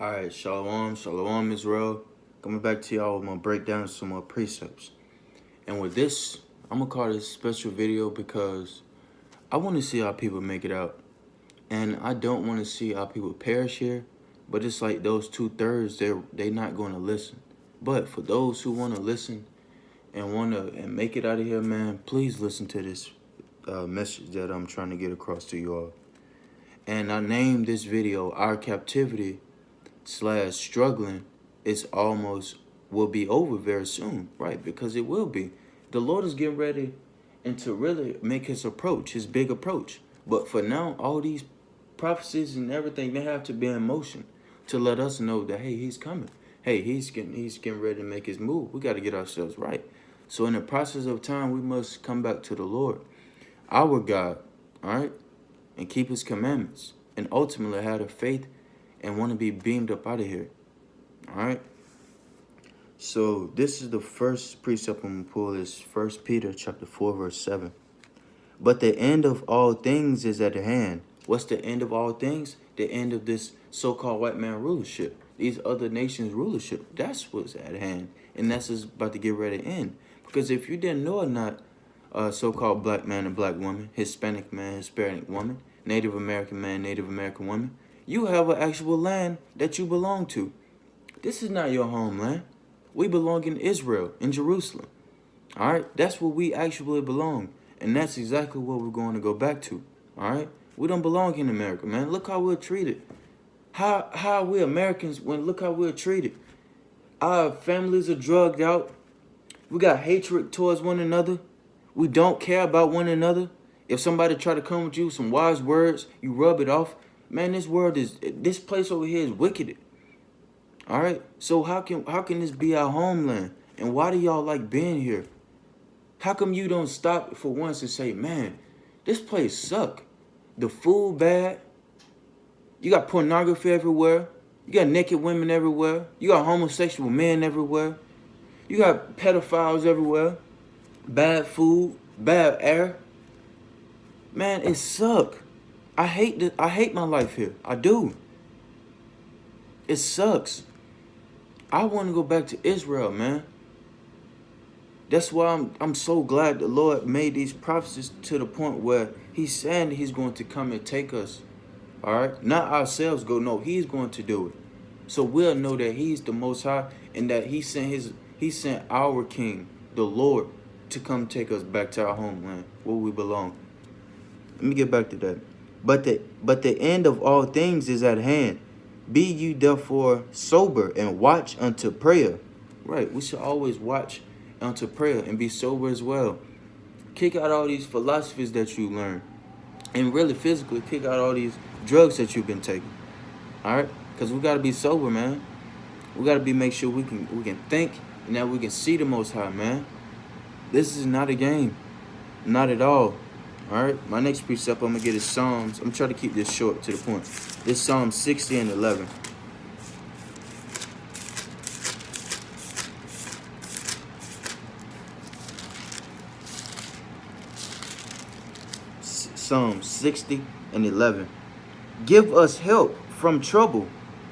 All right, shalom, shalom, Israel. Coming back to y'all with my breakdown of some more precepts. And with this, I'm gonna call this a special video because I want to see how people make it out. And I don't want to see how people perish here, but it's like those 2/3, they're not going to listen. But for those who want to listen and make it out of here, man, please listen to this message that I'm trying to get across to you all. And I named this video "Our Captivity / Struggling is almost will be over very soon," right? Because it will be. The Lord is getting ready and to really make his approach, his big approach. But for now, all these prophecies and everything, they have to be in motion to let us know that, hey, he's coming. Hey, he's getting ready to make his move. We got to get ourselves right. So in the process of time, we must come back to the Lord, our God, all right, and keep his commandments, and ultimately have the faith and want to be beamed up out of here. All right. So this is the first precept I'm gonna pull is 1 Peter chapter 4, verse 7. But the end of all things is at hand. What's the end of all things? The end of this so-called white man rulership. These other nations' rulership. That's what's at hand. And that's just about to get ready to end. Because if you didn't know or not, so-called black man and black woman, Hispanic man, Hispanic woman, Native American man, Native American woman, you have an actual land that you belong to. This is not your homeland. We belong in Israel, in Jerusalem. All right? That's where we actually belong. And that's exactly what we're going to go back to. All right? We don't belong in America, man. Look how we're treated. How are we Americans when look how we're treated? Our families are drugged out. We got hatred towards one another. We don't care about one another. If somebody try to come with you some wise words, you rub it off. Man, this place over here is wicked. All right? So how can this be our homeland? And why do y'all like being here? How come you don't stop for once and say, man, this place suck? The food bad. You got pornography everywhere. You got naked women everywhere. You got homosexual men everywhere. You got pedophiles everywhere. Bad food, bad air. Man, it suck. I hate my life here. I do. It sucks. I want to go back to Israel, man. That's why I'm so glad the Lord made these prophecies to the point where he's saying he's going to come and take us. All right? Not ourselves go, no, he's going to do it. So we'll know that he's the Most High and that he sent our King, the Lord, to come take us back to our homeland where we belong. Let me get back to that. But the end of all things is at hand. Be you therefore sober and watch unto prayer. Right, we should always watch unto prayer and be sober as well. Kick out all these philosophies that you learn. And really physically kick out all these drugs that you've been taking. All right? Because we got to be sober, man. We got to make sure we can think and that we can see the Most High, man. This is not a game. Not at all. All right? My next precept I'm going to get is Psalms. I'm trying to keep this short to the point. This Psalm 60 and 11. Psalm 60 and 11. Give us help from trouble,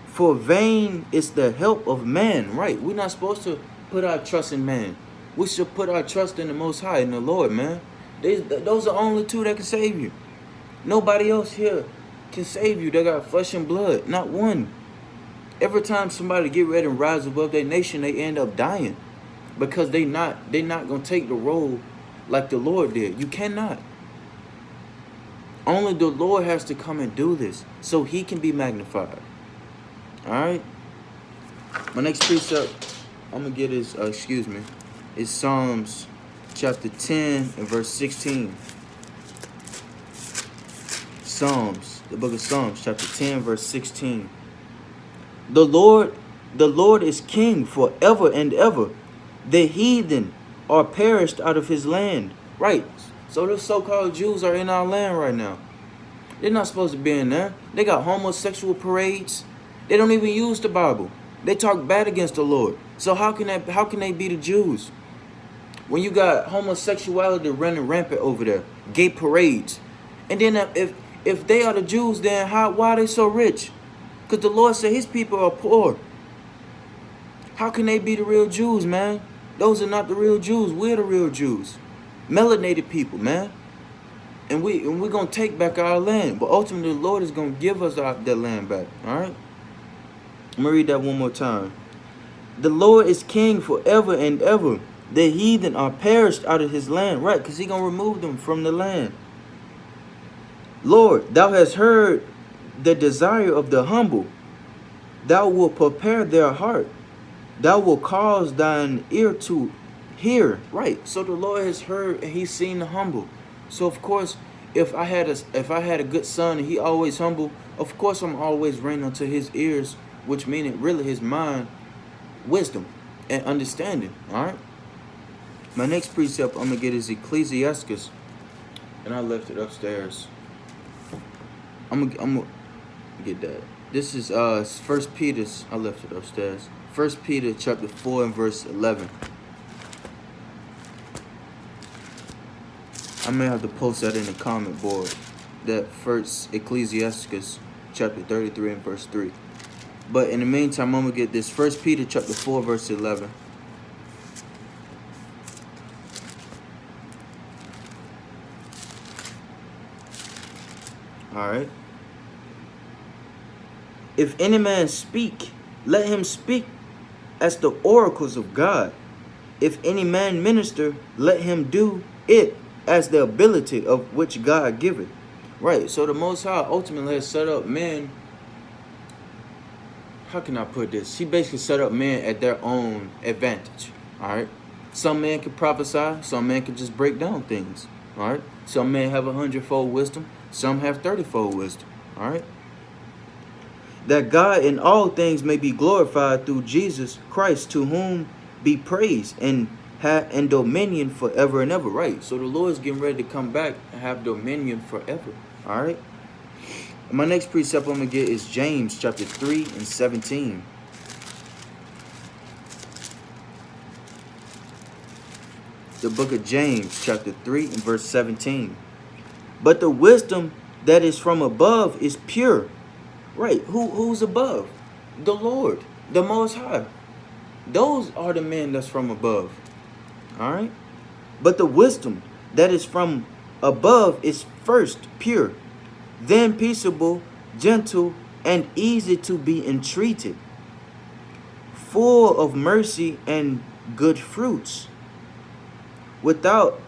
for vain is the help of man. Right? We're not supposed to put our trust in man. We should put our trust in the Most High, in the Lord, man. Those are only two that can save you. Nobody else here can save you. They got flesh and blood. Not one. Every time somebody get ready and rise above their nation, they end up dying. Because they're not going to take the role like the Lord did. You cannot. Only the Lord has to come and do this so he can be magnified. All right? My next precept I'm going to get is Psalms chapter 10 and verse 16. Psalms, the book of Psalms, chapter 10, verse 16. The Lord is king forever and ever. The heathen are perished out of his land. Right. So the so-called Jews are in our land right now. They're not supposed to be in there. They got homosexual parades. They don't even use the Bible. They talk bad against the Lord. So how can they be the Jews? When you got homosexuality running rampant over there, gay parades. And then if they are the Jews, then why are they so rich? Because the Lord said his people are poor. How can they be the real Jews, man? Those are not the real Jews. We're the real Jews. Melanated people, man. And we're going to take back our land. But ultimately, the Lord is going to give us that land back. All right? I'm going to read that one more time. The Lord is king forever and ever. The heathen are perished out of his land. Right, because he's going to remove them from the land. Lord, thou hast heard the desire of the humble. Thou wilt prepare their heart. Thou wilt cause thine ear to hear. Right. So the Lord has heard and he's seen the humble. So of course, if I had a good son and he always humble, of course I'm always raining unto his ears, which meaning really his mind, wisdom, and understanding. All right. My next precept I'm gonna get is Ecclesiastes, and I left it upstairs. I'm gonna get that. This is 1 Peter's. I left it upstairs. 1 Peter chapter 4 and verse 11. I may have to post that in the comment board. That first Ecclesiastes chapter 33 and verse 3. But in the meantime, I'm gonna get this 1 Peter chapter 4 verse 11. All right. If any man speak, let him speak as the oracles of God. If any man minister, let him do it as the ability of which God giveth. Right. So the Most High ultimately has set up men. How can I put this? He basically set up men at their own advantage. All right. Some men can prophesy. Some men can just break down things. All right. Some men have 100-fold wisdom. Some have 30-fold wisdom. All right. That God in all things may be glorified through Jesus Christ, to whom be praise and dominion forever and ever. Right. So the Lord is getting ready to come back and have dominion forever. All right. And my next precept I'm going to get is James chapter 3 and 17. The book of James chapter 3 and verse 17. But the wisdom that is from above is pure. Right. Who's above? The Lord, the Most High. Those are the men that's from above. All right. But the wisdom that is from above is first pure, then peaceable, gentle, and easy to be entreated, full of mercy and good fruits, without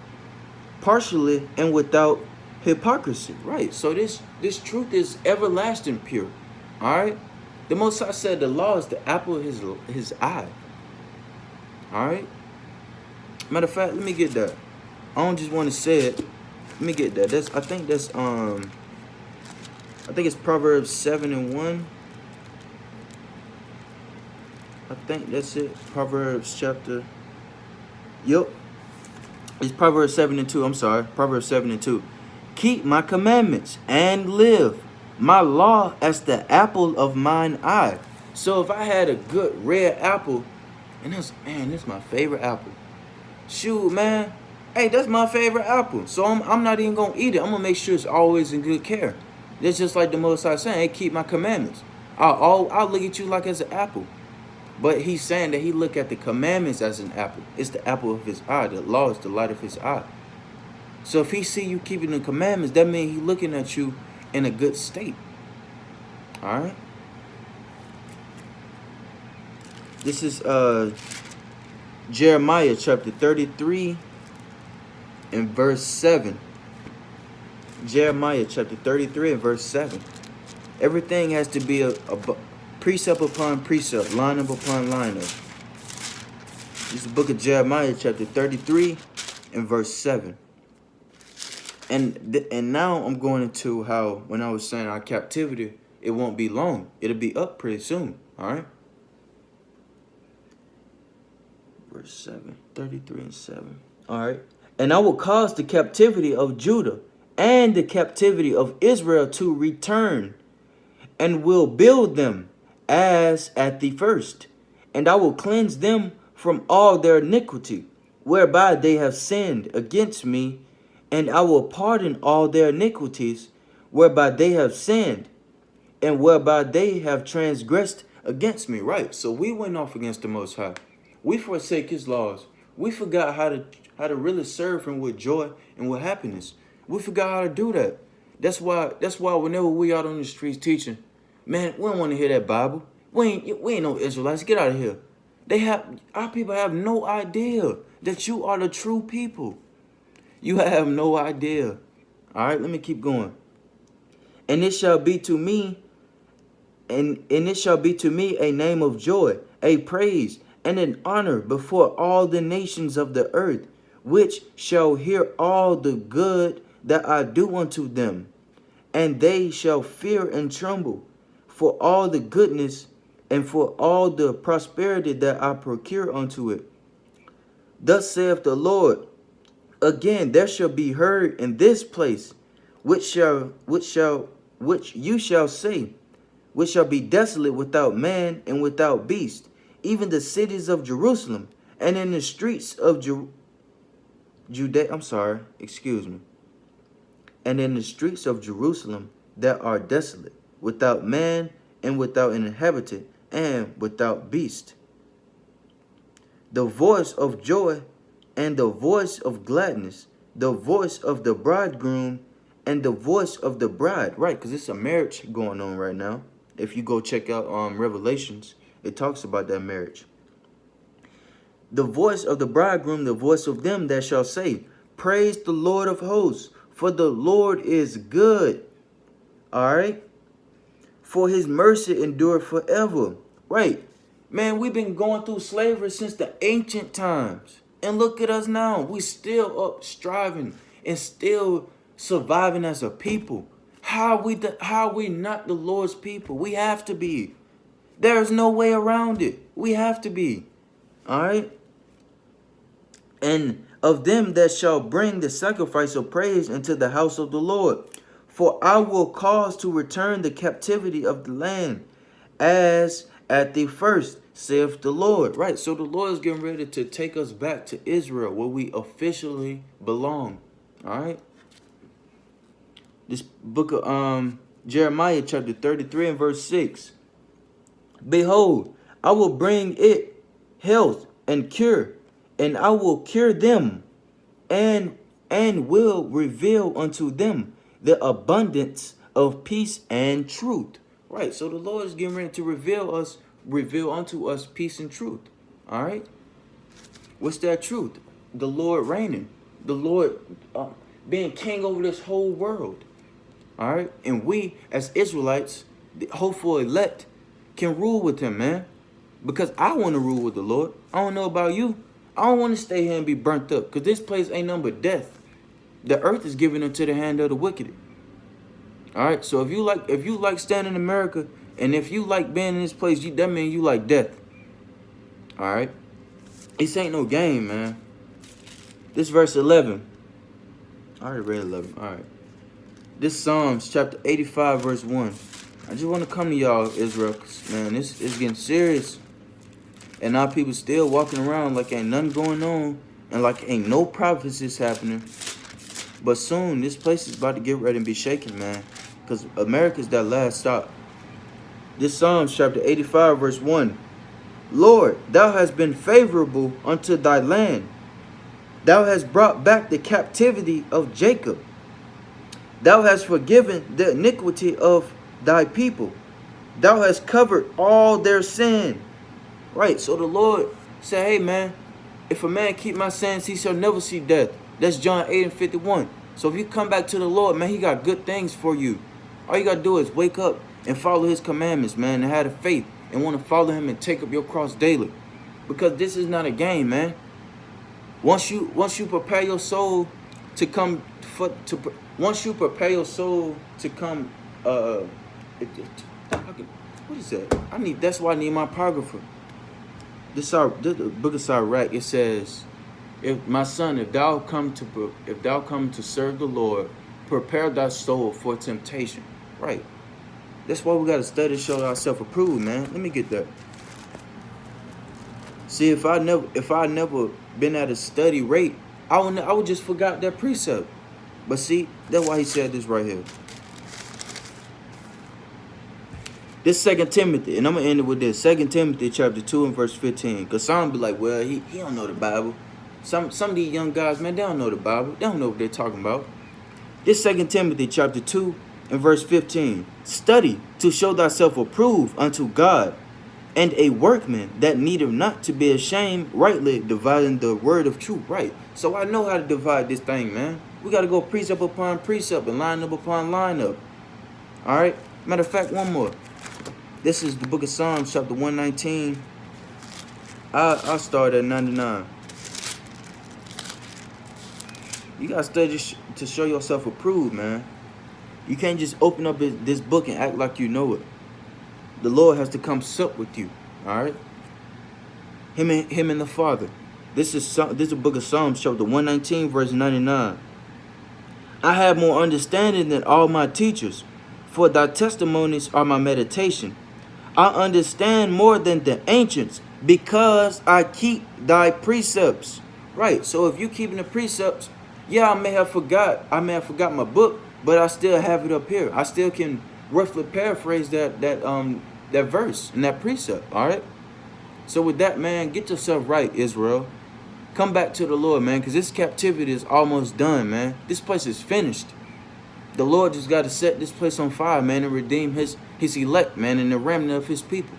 partially and without hypocrisy. Right. So this truth is everlasting pure. All right. The Most High said the law is the apple of his eye. All right. Matter of fact, let me get that. I don't just want to say it. Let me get that. I think it's Proverbs 7 and 1. I think that's it. Proverbs chapter. Yep. It's Proverbs 7 and 2. I'm sorry. Proverbs 7 and 2. Keep my commandments and live. My law as the apple of mine eye. So if I had a good red apple, and this my favorite apple. Shoot, man. Hey, that's my favorite apple. So I'm not even going to eat it. I'm going to make sure it's always in good care. That's just like the Most High saying, hey, keep my commandments. I'll look at you like as an apple. But he's saying that he look at the commandments as an apple. It's the apple of his eye. The law is the light of his eye. So if he see you keeping the commandments, that means he's looking at you in a good state. All right. This is Jeremiah chapter 33 and verse 7. Jeremiah chapter 33 and verse 7. Everything has to be a precept upon precept, line up upon line up. This is the book of Jeremiah chapter 33 and verse 7. And now I'm going into how, when I was saying our captivity, it won't be long. It'll be up pretty soon. All right. Verse 7, 33 and 7. All right. And I will cause the captivity of Judah and the captivity of Israel to return, and will build them as at the first. And I will cleanse them from all their iniquity, whereby they have sinned against me, and I will pardon all their iniquities, whereby they have sinned, and whereby they have transgressed against me. Right. So we went off against the Most High. We forsake his laws. We forgot how to really serve him with joy and with happiness. We forgot how to do that. That's why whenever we out on the streets teaching, man, we don't want to hear that Bible. We ain't no Israelites. Get out of here. Our people have no idea that you are the true people. You have no idea. All right, let me keep going. And it shall be to me, and it shall be to me a name of joy, a praise, and an honor before all the nations of the earth, which shall hear all the good that I do unto them. And they shall fear and tremble for all the goodness and for all the prosperity that I procure unto it. Thus saith the Lord, again there shall be heard in this place, which you shall say, which shall be desolate without man and without beast, even the cities of Jerusalem, and in the streets of Judea. And in the streets of Jerusalem that are desolate, without man and without an inhabitant, and without beast. The voice of joy and the voice of gladness, the voice of the bridegroom and the voice of the bride. Right, because it's a marriage going on right now. If you go check out Revelations, it talks about that marriage. The voice of the bridegroom, the voice of them that shall say, praise the Lord of hosts, for the Lord is good. All right. For his mercy endured forever. Right. Man, we've been going through slavery since the ancient times. And look at us now. We still up striving and still surviving as a people. How are we not the Lord's people? We have to be. There's no way around it. We have to be. All right. And of them that shall bring the sacrifice of praise into the house of the Lord. For I will cause to return the captivity of the land as at the first, saith the Lord. Right, so the Lord is getting ready to take us back to Israel, where we officially belong. All right. This book of Jeremiah chapter 33 and verse 6. Behold, I will bring it health and cure, and I will cure them, and will reveal unto them the abundance of peace and truth. Right, so the Lord is getting ready to reveal unto us peace and truth. All right, what's that truth? The Lord reigning, the Lord being king over this whole world. All right, and we as Israelites, the hopeful elect, can rule with him, man. Because I want to rule with the Lord. I don't know about you. I don't want to stay here and be burnt up, because this place ain't nothing but death. The earth is given into the hand of the wicked. All right, so if you like standing in America, and if you like being in this place, that means you like death. All right, this ain't no game, man. This verse 11. I already read 11. All right. This Psalms chapter 85 verse 1. I just want to come to y'all, Israel, 'cause, man, it's getting serious. And our people still walking around like ain't nothing going on, and like ain't no prophecies happening. But soon, this place is about to get ready and be shaken, man. Because America's that last stop. This Psalms chapter 85 verse 1. Lord, thou hast been favorable unto thy land. Thou hast brought back the captivity of Jacob. Thou hast forgiven the iniquity of thy people. Thou hast covered all their sin. Right, so the Lord said, hey, man, if a man keep my sins, he shall never see death. That's John 8 and 51. So if you come back to the Lord, man, he got good things for you. All you got to do is wake up and follow his commandments, man, and have the faith and want to follow him and take up your cross daily. Because this is not a game, man. Once you prepare your soul to come once you prepare your soul to come what is that? That's why I need my apocrypha. This the book of Sirach. It says, if my son, if thou come to serve the Lord, prepare thy soul for temptation. Right. That's why we gotta study to show ourselves approved, man. Let me get that. See, if I never been at a study rate, I would just forgot that precept. But see, that's why he said this right here. This 2 Timothy, and I'm going to end it with this. 2 Timothy chapter 2 and verse 15. Because some be like, well, he don't know the Bible. Some of these young guys, man, they don't know the Bible. They don't know what they're talking about. This 2 Timothy chapter 2 and verse 15. Study to show thyself approved unto God, and a workman that needeth not to be ashamed, rightly dividing the word of truth. Right. So I know how to divide this thing, man. We got to go precept upon precept and line up upon line up. All right. Matter of fact, one more. This is the book of Psalms, chapter 119. I'll start at 99. You got to study to show yourself approved, man. You can't just open up this book and act like you know it. The Lord has to come sup with you, all right? Him and the Father. This is the book of Psalms, chapter 119, verse 99. I have more understanding than all my teachers, for thy testimonies are my meditation. I understand more than the ancients, because I keep thy precepts. Right. So if you keeping the precepts, yeah, I may have forgot my book, but I still have it up here. I still can roughly paraphrase that verse and that precept. All right. So with that, man, get yourself right, Israel. Come back to the Lord, man, because this captivity is almost done, man. This place is finished. The Lord just got to set this place on fire, man, and redeem his elect, man, and the remnant of his people.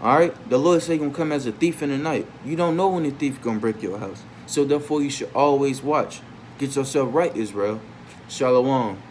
All right? The Lord said he's going to come as a thief in the night. You don't know when the thief going to break your house. So therefore, you should always watch. Get yourself right, Israel. Shalom.